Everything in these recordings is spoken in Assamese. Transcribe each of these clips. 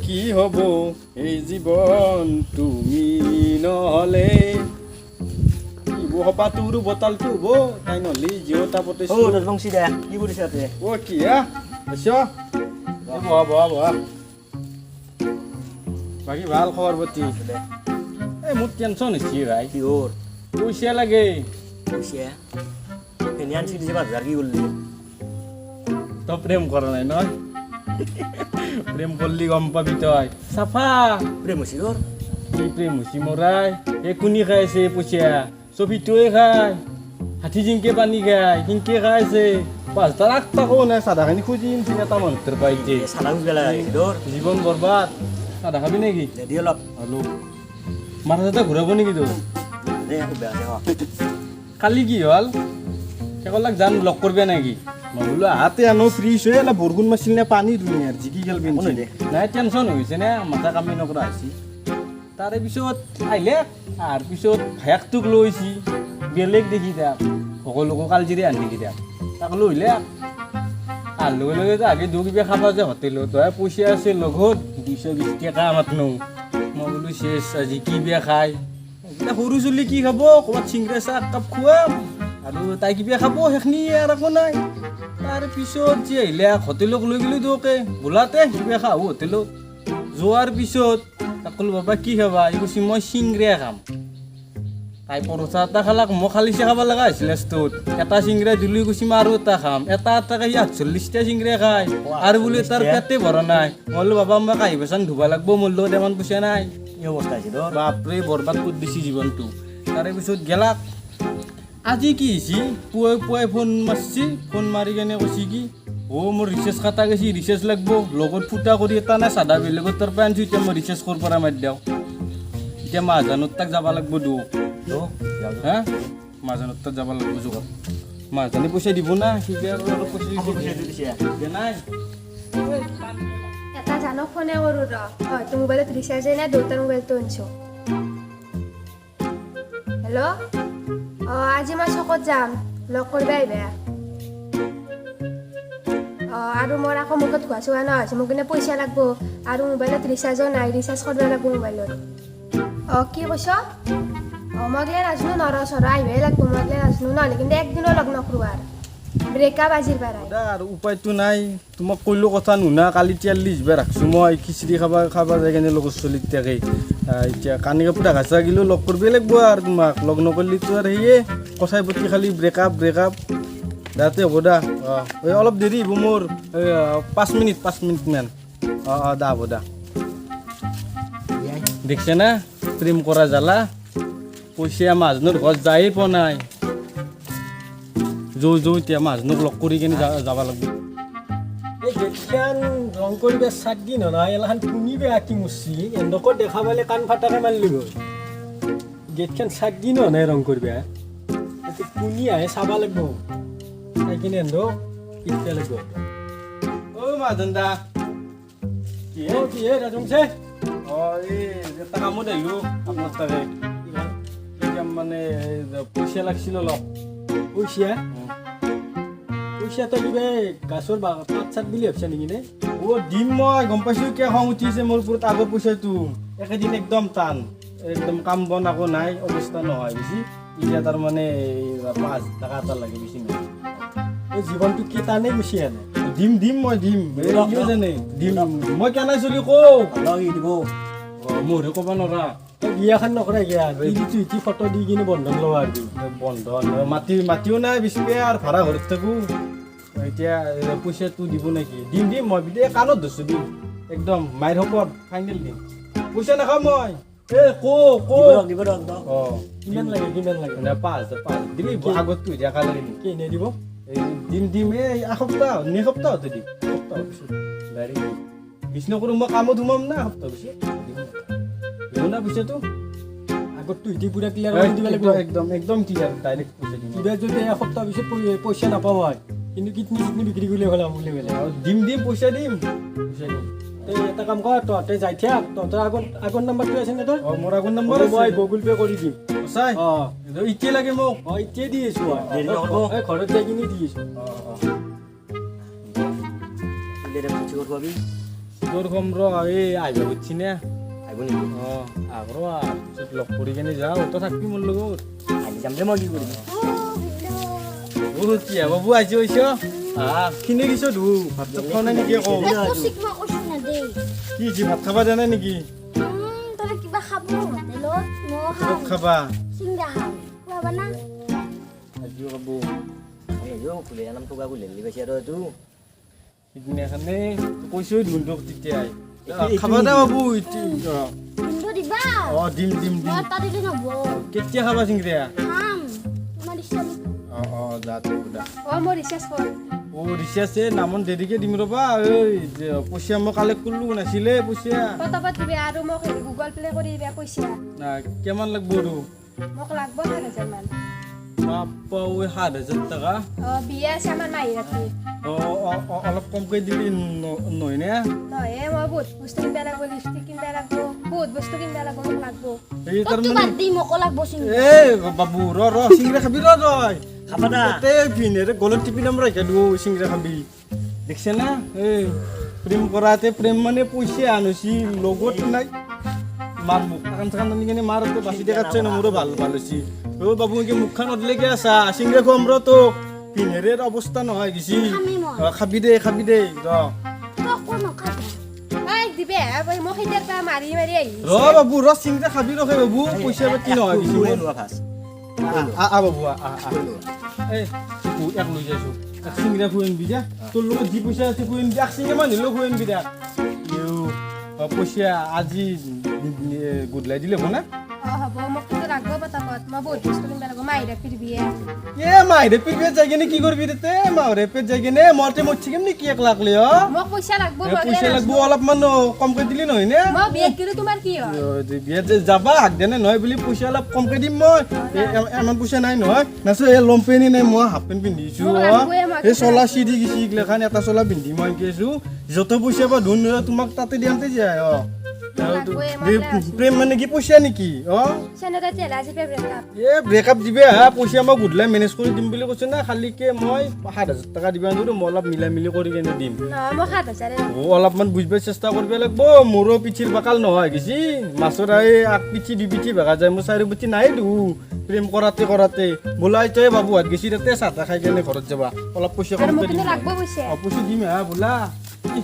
কি হব এই জীৱন তুমি নহলে হপা তোৰ বটালটো হব তাই নহলি জিঅ'টা পতাইছো ও বংশী দে কি কৰিছ তে ও কি হা আছ বহা বহা বহা বাকী ভাল খবৰ পাতি এই মোৰ টেনচন হৈছে ভাই কি ওৰ পইচা লাগে পইচা কেনিয়ান চিটি যাবা কি কৰলি তই প্ৰেম কৰা নাই নহয় প্ৰেম কৰলি গম পাবি তই চাফা প্ৰেম হইছি তোৰ কি প্ৰেম হৈছে মৰাই এই কোনি খাইছে পইচা চবিটোৱে খায় হাতী জিংকে পানী খায় সিংকে খাইছে 5 টাকাও নাই চাদাখিনি খুজিম এটা মন্ত্ৰৰ পাইছে সাদা বেলা তোৰ জীৱন বৰবাদ চাদা খাবি নেকি দি অলপ হেল্ল' মাথা চাথা ঘূৰাব নেকি তোৰ দে একো বেয়া দে কালি কি হ'ল সেইকলাক জান লগ কৰিবা নেকি মই বোলো হাতে আনো ফ্ৰিজ হৈ অলপ বৰষুণ মাছিল নে পানী ধুনীয়া জিকি গেল পেঞ্চিল নাই টেনশ্যন হৈছে নে মাথা কামি নকৰা হৈছে তাৰে পিছত আহিলে আৰু পিছত ভায়েকটোক লৈছি বেলেগ দেখি তাক সকলোকো কালজিৰি আনি দেখি তাক লৈলে আৰু লগে লগে আগে দু কিবা খাবা যে হোটেলত তই পইচা আছে লগত 220 টকা মাতনো মই বোলো চেছ আজি কি বিয়া খাই সৰু চলি কি খাব ক'ৰবাত চিংৰা চাহ কাপ খুৱাম আৰু তাই কিবা খাব সেইখিনি আৰু একো নাই তাৰপিছত যে আহিলে হোটেলক লৈ গ'লো তোকে বোলাতে কিবা খাওঁ হোটেলত যোৱাৰ পিছত তাক ক'লো বাবা কি খাবা এই কৈছি মই চিংৰা খাম তাই পৰঠা এটা খালাক মই খালিছে খাব লগা হৈছিল লাষ্টত এটা চিংৰা দিলোঁ কৈছি মই আৰু এটা খাম এটা এটাকে 48টা চিংৰা খায় আৰু বোলে তাৰ পেটে ভৰা নাই মই বোলো বাবা মই কাঁহী বাচন ধুব লাগিব মোৰ লগত ইমান পইচা নাই এই অবস্থা আছে তোৰ বাপৰে বৰবাদ কৰি দিছি জীৱনটো তাৰে পিছত গেলাক আজি কি হৈছে পুৱাই পুৱাই ফোন মাৰছি ফোন মাৰি কেনে কৈছি কি মোৰ ৰিচাৰ্জ কাটা গৈছি ৰিচাৰ্জ লাগিব লগত ফুটা কৰি এটা নাই চাদা বেলেগৰ তাৰ পৰা আনিছোঁ এতিয়া মই ৰিচাৰ্জ কৰিব পৰা মাৰি দিওঁ এতিয়া মাহাজানত তাক যাব লাগিব তো হা মাহাজানত তাক যাব লাগিব যোগাৰ মাহাজানে পইচা দিব না সিকে আৰু অলপ পইচা দিয়া নাই এটা জানক ফোনে কৰো ৰ হয়তো মোবাইলত ৰিচাৰ্জে নাই দেউতাৰ মোবাইলটো আনিছোঁ হেল্ল' আজি মই চকত যাম লগ কৰিব আহিবা আৰু মোৰ আকৌ মুখত ঘোৱা চোৱা নহৈছে মোক কিনে পইচা লাগিব আৰু মোবাইলত ৰিচাৰ্জো নাই ৰিচাৰ্জ কৰিব লাগিব মোবাইলত কি কৈছ মই গ'লে নাজানো নৰ চৰ আহিবই লাগিব মই গ'লে নাজানো নহ'লে কিন্তু একদিনো লগ নকৰোঁ আৰু ব্ৰেকআপ আজিৰ পৰাই আৰু উপায়টো নাই তোমাক কইলো কথা নুনা কালি 43 বাৰ ৰাখছোঁ মই খিচিৰি খাবা যাই কেনে লগত চলি থাকে এতিয়া কানি কাপোৰ ঘাচা গিলো লগ কৰিবই লাগিব আৰু তোমাক লগ নকৰিলেতো আৰু সেয়ে কথাই প্ৰতি খালি ব্ৰেকআপ দাতে হ'ব দা এই অলপ দেৰি হ'ব মোৰ 5 মিনিট মান দা হ'ব দা দেখছে না প্ৰেম কৰা জ্বালা পইচা মাজনৰ ঘৰত যায়েই পোৱা নাই এতিয়া মাজনক লগ কৰি কেনে যাব লাগিব এই গেটখান ৰং কৰিবা 7 দিন নহয় এলাখান শুনিবে আঁকি মুচি এন্দকৰ দেখা পালে কাণ ফাটাকে মাৰিলি গ'ল গেটখান 7 দিন নাই ৰং কৰিবা শুনি আহে চাব লাগিব চাই কিনে এন্দক ইচ্ছা লাগিব মাজন দা কি হে ৰাজংছে এই এটা কামত আহিলোঁ আপোনাৰ তাৰে মানে পইচা লাগিছিল অলপ পইচাটো কিবা গাছৰ পাত চাত বুলি ভাবছা নেকি নে দিম মই গম পাইছোঁ কিয় খং উঠিছে মোৰ ওপৰত আগৰ পইচাটো একেদিন একদম টান একদম কাম বন একো নাই অৱস্থা নহয় বেছি এতিয়া তাৰমানে 5 টকা এটা লাগে বেছি নাই জীৱনটো কি টানেই গুচি আনে দিম মই দিম জানে দিম মই কেনে চলি কওঁ দিব মোৰহে ক'ব নোৱাৰা বিয়াখন নকৰা গিয়া ইটি ফটো দি কিনে বন্ধন লওঁ আৰু বন্ধন মাটিও নাই বেছিকৈ আৰু ভাড়া ঘৰত থাকোঁ এতিয়া পইচাটো দিব নেকি দিম মই বিদে কাণত ধৰিছোঁ দিম একদম মাইৰ হকত ফাইনেল দিম পইচা নাখাওঁ মই দিব কিমান লাগে 5,000 দিলি আগতটো এতিয়া কালি কি এনে দিব দিম এই এসপ্তাহতে দিম এসপ্তাহ পিছত ডাইৰেক্ট বিছ নকৰোঁ মই কামত সোমাম না এসপ্তাহ পিছত দিব না পইচাটো আগতটো ইটি পুৰা ক্লিয়াৰ কৰি দিব লাগিব একদম ক্লিয়াৰ ডাইৰেক্ট পইচা দিম কিবা যদি এসপ্তাহ পিছত পইচা নাপাওঁ হয় কিন্তু কিডনি বিক্ৰী কৰিলে হ'ল বুলি ক'লে দিম পইচা দিম এই এটা কাম কৰ তহঁতে যাই থাক তহঁতৰ আগৰ নাম্বাৰটো আছে নে তোৰ মোৰ আগৰ নম্বৰ মই গুগল পে' কৰি দিম চাই এতিয়া লাগে মোক এতিয়া দি আছোঁ ঘৰত যাই কিনে দি আছোঁ তোৰ কম ৰ এই আহিব বুজিছি নে আহিব নেকি আগ্ৰ লগ কৰি কেনে যাওঁ তই থাকবি মোৰ লগত আজি যাম দে মই কি কৰিম কি বাবু আহিছে হৈছ খিনে গেছ ধু ভাত চাত খোৱা নাই নেকি আকৌ কি কি ভাত খাবা দিয়া নাই নেকি চব খাবা আজিও খাব খুলে নাম টকা খুলে পাইছে আৰু এইটো সিদিনাখনে কৈছোঁ ধুন তোক তেতিয়াই খাবা দে বাবু দিম দিম দিম কেতিয়া খাবা চিংৰিয়া যা ৰিচাৰ্জ নামত দেৰিকে দিম ৰ'বা এই পইচা মই কালেক্ট কৰিলোঁ নাছিলে পইচা কিমান লাগব আৰু বাপ্পা ঐ 7,000 টকা অলপ কমকৈ দিলি নহয় নে এই বাবু ৰ চিংৰা খাবি ৰ খাবা দা ভিনেৰে গলত টিপি নাম ৰাখা দিওঁ চিংৰা খাবি দেখিছে না এই প্ৰেম কৰাতে প্ৰেম মানে পইচা আনিছি লগত নাই মাৰ মুখ কাণ চাকান আনি কিনে মাৰ বাচি দেখাচ্ছে ন মোৰো ভাল ভাল হৈছে বাবু কি মুখখন অদলেকে আছা চিংৰা খুৱাম ৰ তোক ভিনেৰে অৱস্থা নহয় গেছি খাবি দে ৰ বাবু ৰ চিংৰা খাবি ৰ বাবু পইচা পাতি নহয় বাবু এই এক লৈ যাইছো চিংৰা খুৱাই আনবি দে তোৰ লগত যি পইচা আছে খুৱাই আনবি এক চিংৰা মান হ'লেও খুৱাই আনবি দে পইচা আজি গুদলাই দিলে হ'ব না মাহিৰে পিৰবিয়ে যাই কিনে কি কৰিবি তাতে মাহিৰে পেট যাই কিনে মৰতে মৰছি কেনে কি 1 লাখ লৈ পইচা লাগব অলপমান কমকৈ দিলি নহয় নে বিয়াত যাবা হাক দেনে নহয় বুলি পইচা অলপ কমকৈ দিম মই ইমান পইচা নাই নহয় নাচো এই লং পেণ্ট নাই মই হাফ পেণ্ট পিন্ধিছো এই চলা চিধি গেছি এইগিলাখান এটা চলা পিন্ধি মই গৈছো যত পইচা বা ধুন তোমাক তাতে দিয়াতে যায় প্ৰেম মানে কি পইচা নেকি ব্ৰেকআপ দিবে পইচা মই গুদলাই মেনেজ কৰি দিম বুলি কৈছো না খালিকে মই 7,000 টকা দিবা নোৱাৰো মই অলপ মিলাই মিলি কৰি কেনে দিম অলপমান বুজিব চেষ্টা কৰিব লাগিব মোৰো পিঠিৰ বাকাল নহয় গেছি মাছৰ আগ পিঠি দুই পিঠি ভেগা যায় মোৰ চাৰি পিঠি নাই দু প্ৰেম কৰাতে বোলাই তই বাবু হাত গেছি তাতে চাহ তাহ খাই কেনে ঘৰত যাবা অলপ পইচা কমকৈ দিম পইচা দিম বোলা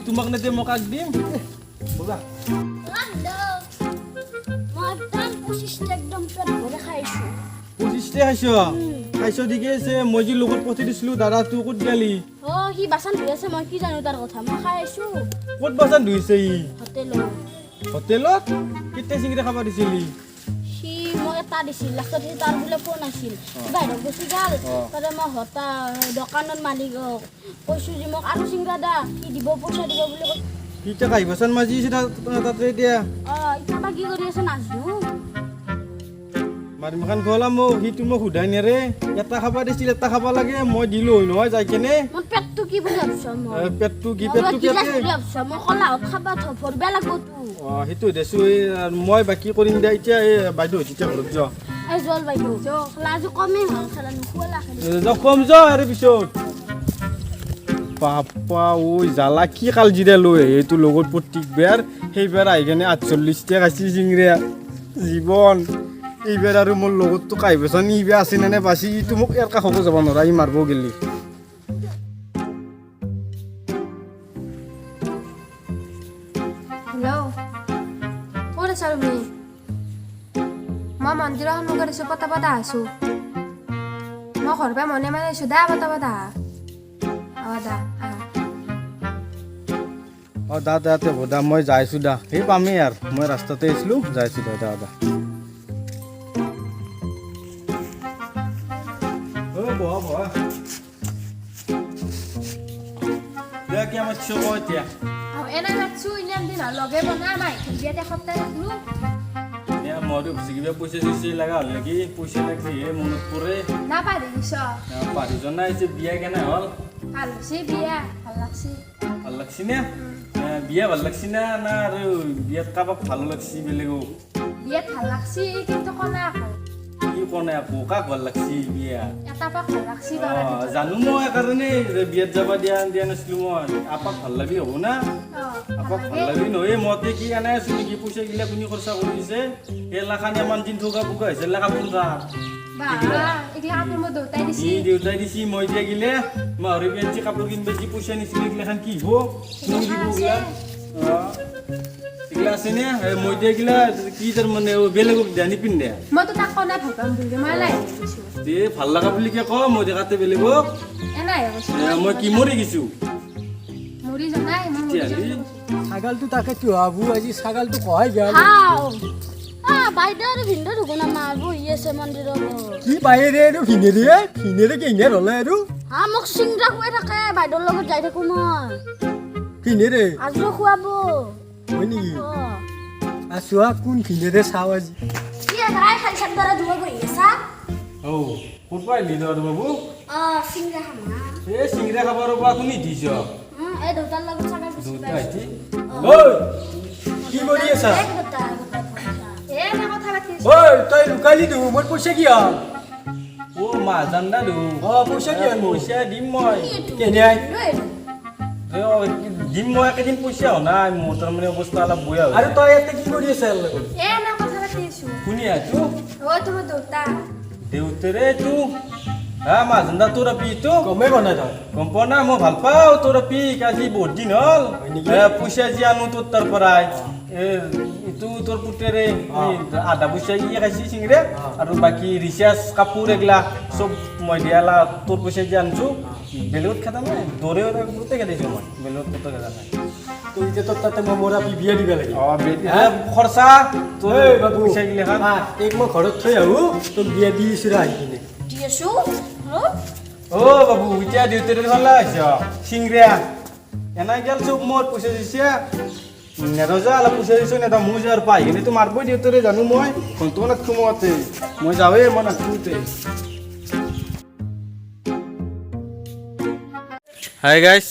তোমাক নেদে মই কাক দিম বোলা খাইছ ঠিকে আছে মই যি লগত পঠাই দিছিলো দাদা তোৰ ক'ত গেলি সি বাচন ধুই আছে মই কি জানো তাৰ কথা মই খাই আছো ক'ত বাচন ধুইছে ই হোটেলত কেতিয়া চিংৰা খাব দিছিলি সি মোক এটা দিছিল লাষ্টত সি তাৰ বোলে ফোন আছিল বাহিৰত গুচি গ'ল তাতে মই দোকানৰ মালিকক কৈছোঁ যে মোক আৰু চিংৰা দা সি দিব পইচা দিব বুলি কৈ এতিয়া কাঁহী বাচন মাজি আছে তাতে এতিয়া এতিয়া বা কি কৰি আছে নাজানো মাৰিমখান খোৱালাম সিটো মোক সোধাই নেৰে এটা খাব দিছিল এটা খাব লাগে মই দিলো নহয় যাই কেনে মোৰ পেটটো কি বুলি ভাবছ মই পেটটো মই কলাহত খাবা ভৰবা লাগব সেইটো দেছো মই বাকী কৰিম দে এতিয়া এই বাইদেউ তেতিয়া ঘৰত যোৱা জল বাইদেউ আজি কমেই হ'ল খালা নোখোৱালা যাওঁ কম যাওঁ আৰু পিছত বাপ্পা ঐ জ্বালা কি কালজিৰা লৈ এইটো লগত প্ৰত্যেকবাৰ সেইবাৰ আহি কেনে 48 টাকা খাইছি চিংৰা জীৱন এইবাৰ আৰু মোৰ লগততো কাঁহী বাচন ইবাৰ আছে নে বাচি ইটো মোক ইয়াৰ কাষতো যাব নোৱাৰা ই মাৰিব গেলি মই মন্দিৰৰ সন্মুখত আছো পতা আছো মই ঘৰৰ পৰা মনে আছো দা পতা দা দা মই যাইছো দা সেই পামেই আৰু মই ৰাস্তাতে আহিছিলো যাইছো দা পইচা চইচা লগা হ'ল নেকি পইচা লাগিছে মনত পৰে পাৰি বিয়া কেনে হ'ল ভাল লাগছি নে বিয়া ভাল লাগছি না আৰু বিয়াত কাৰোবাক ভাল লাগছি বেলেগক বিয়াত ভাল লাগছি কিন্তু কনা আকৌ কি কোনে পোকা ঘৰ লাগছি বিয়া এটা পাক ভাল লাগছি বাৰু জানো মই কাৰণে বিয়াত যাবা দিয়া নাছিলো মই আপাক ভাল লাগি হ'ব না আপাক ভাল লাগি নহয় মতে কি আনে আছো নেকি পইচা গিলা কোনি খৰচা কৰিছে এলাখান ইমান দিন থকা পোকা হৈছে এলাকা পোকা এইগিলা কাপোৰ মোৰ দেউতাই দিছি দেউতাই দিছি মই দিয়া গিলে মাহৰি বেঞ্চি কাপোৰ কিন বেছি পইচা নিছিলো এইগিলাখান কি হ'ব তুমি দিব গিলা এগুলা আছে নে মই দিয়া গিলা কি তাৰ মানে বেলেগক দিয়া নিপিন্ধে মইতো তাক কোনে ভাল পাম বুলি মই লাই দিছো দে ভাল লগা বুলি কে ক মই দেখাতে বেলেগক এনাই কৈছো মই কি মৰি গৈছো মৰি জানাই মই মৰি তেতিয়াহ'লে ছাগালটো তাকে কি ভাবো আজি ছাগালটো কহাই গেল হাও বাইদেউ আৰু ভিনদেউ ঢুকো না মা বহি আছে মন্দিৰৰ কি বাহিৰে আৰু ভিনেৰে কেনে ৰলে আৰু মোক চিংৰা খুৱাই থাকে বাইদেউৰ লগত যাই থাকো মই ভিনেৰে আজি খুৱাব হয় নেকি আছোৱা কোন ভিনেৰে চাওঁ আজি কি গাই খাই চান্দৰা ধুব বহি আছা ও ক'ত পাইলি তই বাবু চিংৰা খাম না এই চিংৰা খাবৰ পৰা কোনি দিছ এই দেউতাৰ লগত চাগে গুচি দুটা আইছি ঐ কি কৰি আছা এ না কথা পাতি ঐ তই লুকালি দিওঁ মোৰ পইচা কি হ'ল ও মা জান্দা দু পইচা কি হ'ল মোৰ পইচা দিম মই কেনে দিম মই একেদিন পইচা হোৱা নাই মোৰ তাৰমানে অৱস্থা অলপ বেয়া আৰু হৈছে তই ইয়াতে কি কৰি আছা লগত এ না কথা পাতি আছো কোনি আছো অ তোমাৰ দেউতা দেউতাৰে তো হা মা জান্দা তোৰ পিটো গমেই পোৱা নাই তই গম পোৱা না মই ভাল পাওঁ তোৰ পিক আজি বহুত দিন হ'ল হয় নেকি? পইচা যি আনো তোৰ তাৰ পৰাই এইটো তোৰ পুতেৰে আধা পইচা ই খাইছি চিংৰে আৰু বাকী ৰিচাৰ্জ কাপোৰ এগিলা চব মই দিয়ালা তোৰ পইচা যি আনছো বেলেগত খেদা নাই দৌৰে গোটেই খেদাইছো মই বেলেগত গোটেই খেদা নাই তই এতিয়া তোৰ তাতে মই মৰা বিয়া দিব লাগে খৰচা তোৰ ঐ বাবু পইচা গিলা খান এক মই ঘৰত থৈ আহোঁ তোক বিয়া দি আছোঁ ৰ আহি কিনে দি আছো অ বাবু এতিয়া দেউতাৰে ভালে আহিছ চিংৰা এনাই গেল চব মোৰ পইচা দিছে নেৰজা অলপ পইচা দিছোঁ নেদা মোৰ যে আৰু পাই কিনে তো মাৰিবই দেউতাৰে জানো মই ঘণ্টো নাথাকো মতে মই যাওঁৱেই মই নাথাকোতে হাই গাইজ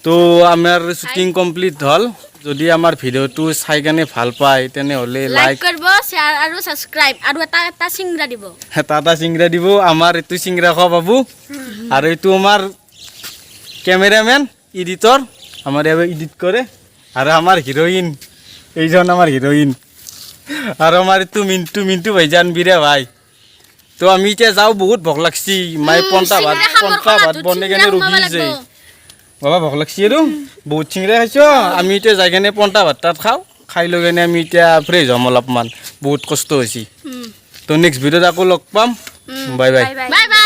তো আমাৰ শ্বুটিং কমপ্লিট হ'ল যদি আমাৰ ভিডিঅ'টো চাই কেনে ভাল পায় তেনেহ'লে লাইক কৰিব শ্বেয়াৰ আৰু ছাবস্ক্ৰাইব আৰু এটা চিংৰা দিব এটা চিংৰা দিব আমাৰ এইটো চিংৰা খোৱা পাবো আৰু এইটো আমাৰ কেমেৰামেন এডিটৰ আমাৰ এবাৰ এডিট কৰে আৰু আমাৰ হিৰোইন এইজন আমাৰ হিৰোইন আৰু আমাৰ এইটো মিণ্টু ভাইজান বিৰে ভাই তো আমি এতিয়া যাওঁ বহুত ভোক লাগছি মায়ে পন্তা ভাত বনাই কেনে ৰখি আছে বাবা ভোক লাগছি আৰু বহুত চিংৰা খাইছ আমি এতিয়া যাই কেনে পন্তা ভাত তাত খাওঁ খাই লৈ কেনে আমি এতিয়া ফ্ৰেছ হ'ম অলপমান বহুত কষ্ট হৈছে তো নেক্সট ভিডিঅ'ত আকৌ লগ পাম বাই বাই বাই বাই